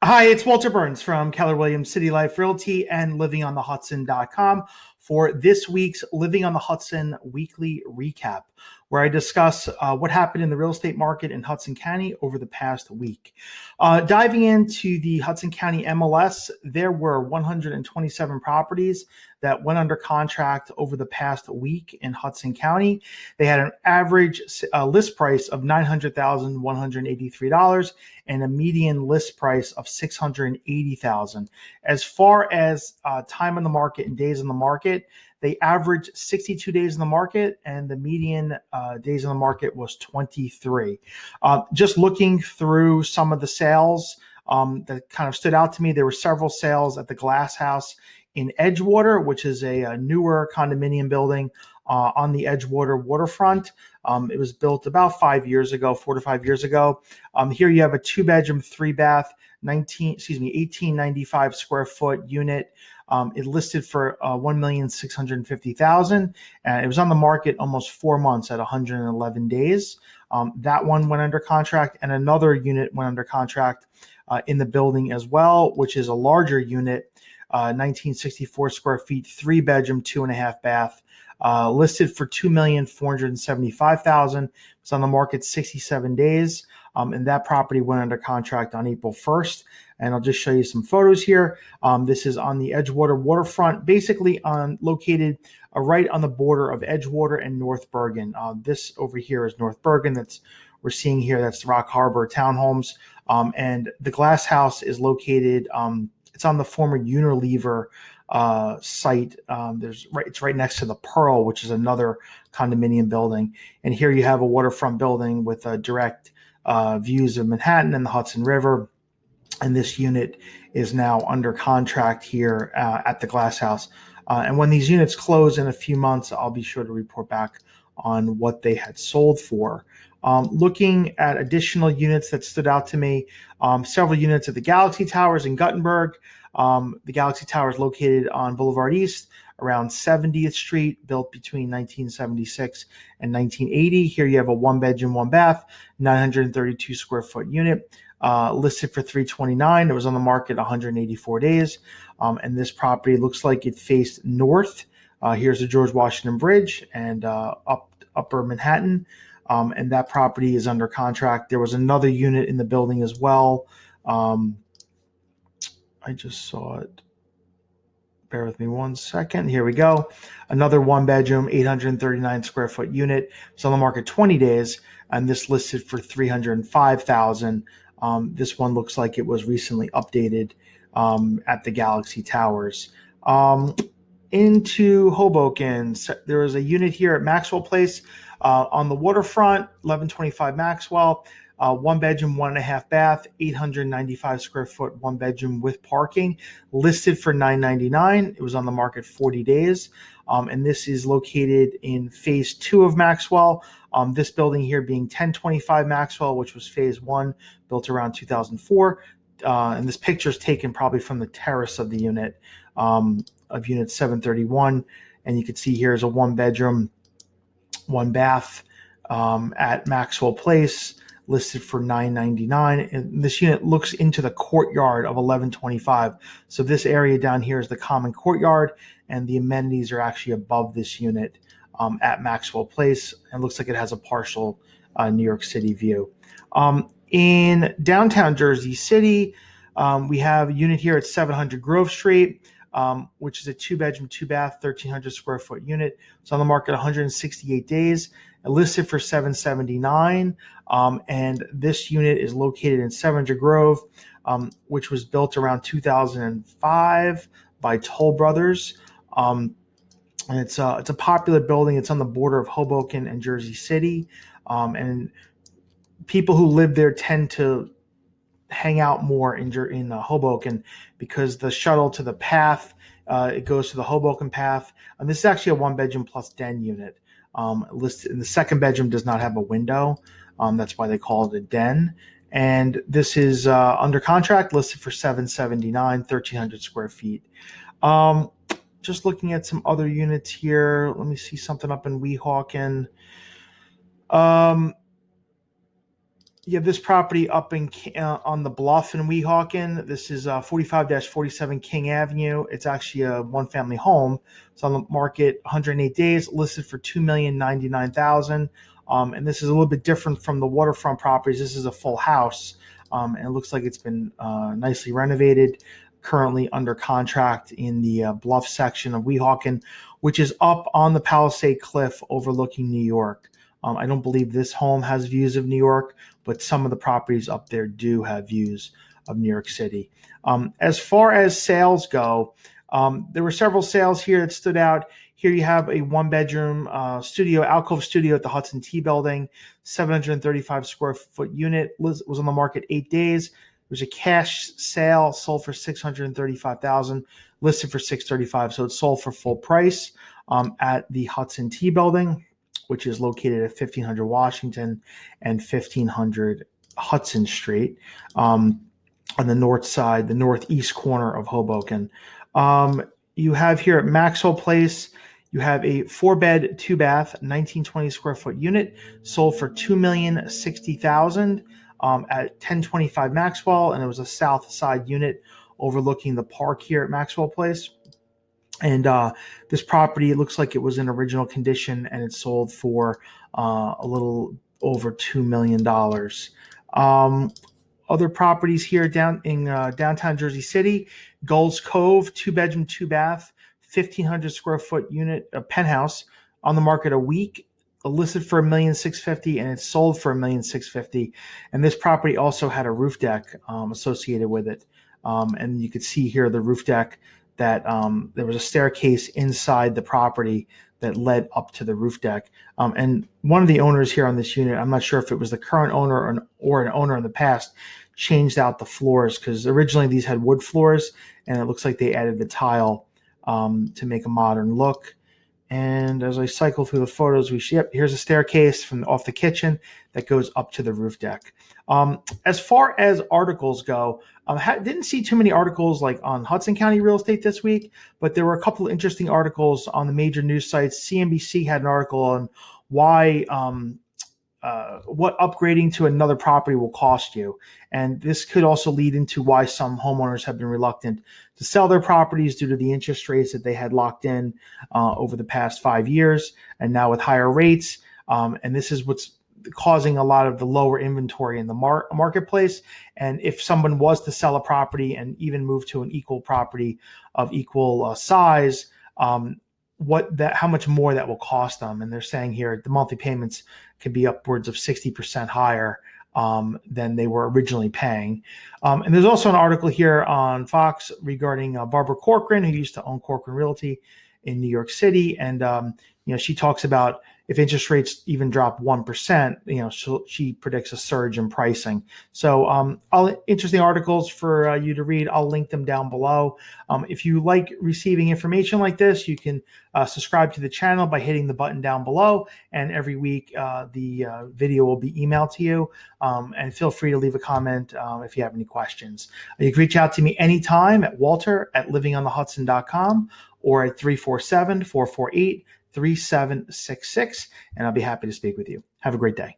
Hi, it's Walter Burns from Keller Williams City Life Realty and livingonthehudson.com for this week's Living on the Hudson weekly recap, where I discuss what happened in the real estate market in Hudson County over the past week. Diving into the Hudson County MLS, there were 127 properties that went under contract over the past week in Hudson County. They had an average list price of $900,183 and a median list price of $680,000. As far as time on the market and days on the market, they averaged 62 days in the market, and the median days on the market was 23. Just looking through some of the sales that kind of stood out to me, there were several sales at the Glass House in Edgewater, which is a newer condominium building on the Edgewater waterfront. It was built about 5 years ago, 4 to 5 years ago. Here you have a 2-bedroom, 3-bath, 1895 square foot unit. It listed for $1,650,000. It was on the market almost 4 months at 111 days. That one went under contract, and another unit went under contract in the building as well, which is a larger unit, 1964 square feet, 3-bedroom, 2.5-bath. Listed for $2,475,000. It's on the market 67 days, and that property went under contract on April 1st. And I'll just show you some photos here. This is on the Edgewater waterfront, basically located right on the border of Edgewater and North Bergen. This over here is North Bergen. We're seeing here. That's the Rock Harbor Townhomes, and the Glass House is located. It's on the former Unilever site. It's right next to the Pearl, which is another condominium building. And here you have a waterfront building with direct views of Manhattan and the Hudson River. And this unit is now under contract here at the Glass House. And when these units close in a few months, I'll be sure to report back on what they had sold for. Looking at additional units that stood out to me, several units at the Galaxy Towers in Guttenberg. The Galaxy Tower is located on Boulevard East around 70th Street, built between 1976 and 1980. Here you have a 1-bedroom, 1-bath, 932 square foot unit, listed for $329. It was on the market 184 days. And this property looks like it faced north. Here's the George Washington Bridge and upper Manhattan. And that property is under contract. There was another unit in the building as well. I just saw it. Bear with me 1 second. Here we go. Another 1-bedroom, 839 square foot unit. It's on the market 20 days, and this listed for $305,000. This one looks like it was recently updated at the Galaxy Towers. Into Hoboken, there is a unit here at Maxwell Place on the waterfront, 1125 Maxwell. 1-bedroom, 1.5-bath, 895 square foot, 1-bedroom with parking, listed for $999. It was on the market 40 days. And this is located in phase 2 of Maxwell. This building here being 1025 Maxwell, which was phase 1, built around 2004. And this picture is taken probably from the terrace of the unit, of unit 731. And you can see here is a 1-bedroom, 1-bath at Maxwell Place, listed for $999. And this unit looks into the courtyard of 1125. So this area down here is the common courtyard, and the amenities are actually above this unit at Maxwell Place. And looks like it has a partial New York City view. In downtown Jersey City, we have a unit here at 700 Grove Street, which is a 2-bedroom, 2-bath, 1,300 square foot unit. It's on the market 168 days, listed for $779. And this unit is located in 700 Grove, which was built around 2005 by Toll Brothers. And it's a popular building. It's on the border of Hoboken and Jersey City. And people who live there tend to hang out more in Hoboken because the shuttle to the path, it goes to the Hoboken path. And this is actually a 1-bedroom plus den unit. Listed in the 2nd bedroom does not have a window. That's why they call it a den. And this is under contract, listed for $779, 1,300 square feet. Just looking at some other units here. Let me see something up in Weehawken. You have this property up in on the bluff in Weehawken. This is 45-47 King Avenue. It's actually a one-family home. It's on the market 108 days, listed for $2,099,000. And this is a little bit different from the waterfront properties. This is a full house, and it looks like it's been nicely renovated. Currently under contract in the bluff section of Weehawken, which is up on the Palisade Cliff overlooking New York. I don't believe this home has views of New York, but some of the properties up there do have views of New York City. As far as sales go, there were several sales here that stood out. Here you have a one-bedroom studio, alcove studio at the Hudson T building, 735 square foot unit, was on the market 8 days. There was a cash sale, sold for $635,000, listed for $635,000, so it sold for full price at the Hudson T building, which is located at 1500 Washington and 1500 Hudson Street, on the north side, the northeast corner of Hoboken. You have here at Maxwell Place, you have a 4-bed, 2-bath, 1920 square foot unit, sold for $2,060,000 at 1025 Maxwell, and it was a south side unit overlooking the park here at Maxwell Place. And this property, it looks like it was in original condition, and it sold for a little over $2 million. Other properties here down in downtown Jersey City, Gulls Cove, 2-bedroom, 2-bath, 1,500 square foot unit, a penthouse, on the market a week, listed for $1,650,000, and it sold for $1,650,000. And this property also had a roof deck associated with it. And you could see here the roof deck, that there was a staircase inside the property that led up to the roof deck. And one of the owners here on this unit, I'm not sure if it was the current owner or an owner in the past, changed out the floors, because originally these had wood floors, and it looks like they added the tile to make a modern look. And as I cycle through the photos, we see, yep, here's a staircase from off the kitchen that goes up to the roof deck. As far as articles go, didn't see too many articles like on Hudson County real estate this week, but there were a couple of interesting articles on the major news sites. CNBC had an article on why what upgrading to another property will cost you. And this could also lead into why some homeowners have been reluctant to sell their properties due to the interest rates that they had locked in over the past 5 years. And now with higher rates, and this is what's causing a lot of the lower inventory in the marketplace. And if someone was to sell a property and even move to an equal property of equal size, how much more that will cost them. And they're saying here the monthly payments could be upwards of 60% higher than they were originally paying. And there's also an article here on Fox regarding Barbara Corcoran, who used to own Corcoran Realty in New York City. And, she talks about if interest rates even drop 1%, she predicts a surge in pricing. So interesting articles for you to read. I'll link them down below. If you like receiving information like this, you can subscribe to the channel by hitting the button down below. And every week, the video will be emailed to you. And feel free to leave a comment if you have any questions. You can reach out to me anytime at walter@livingonthehudson.com or at 347-448-3766, and I'll be happy to speak with you. Have a great day.